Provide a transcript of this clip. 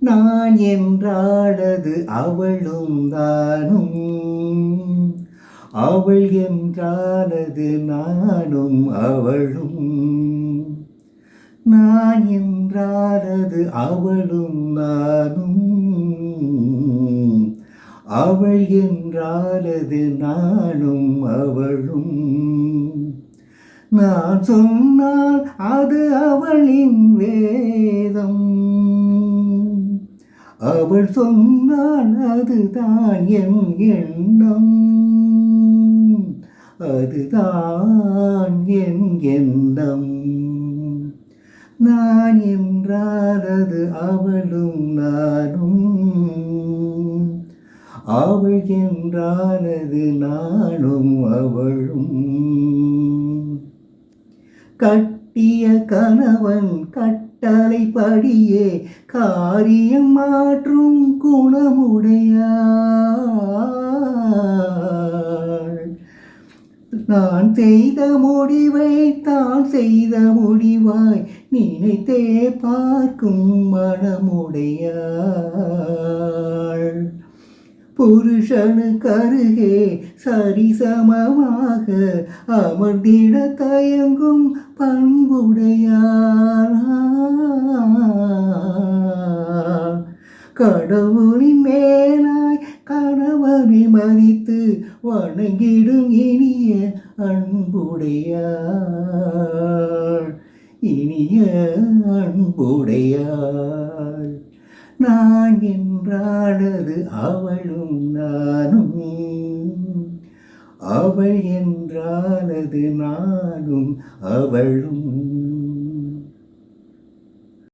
நான் என்றாளது அவளும் தானும், அவள் என்றாலது நானும் அவளும். நான் என்றாலது அவளும் நானும், அவள் என்றாலது நானும் அவளும். நான் சொன்னால் அது அவளின் வேதம், அவள் சொன்னால் அதுதான் என் எண்ணம், அதுதான் என் எண்ணம். நான் என்றால் அது அவளும் நானும், அவள் என்றால் அது நானும் அவளும். கட்டிய கணவன் கட்டளைப்படியே காரியம் மாற்றும் குணமுடையாள். நான் செய்த முடிவை தான் செய்த முடிவாய் நினைத்தே பார்க்கும் மனமுடையாள். புருஷனுக்கு அருகே சரிசமமாக அமர்ந்திட தயங்கும் பண்புடையாள். கடவுளின் மேலாய் கணவனை மதித்து வணங்கிடும் இனிய அன்புடையாள், இனிய அன்புடையாள். நான் என்றாளது அவளும் நானும், அவள் என்றாலது நானும் அவளும்.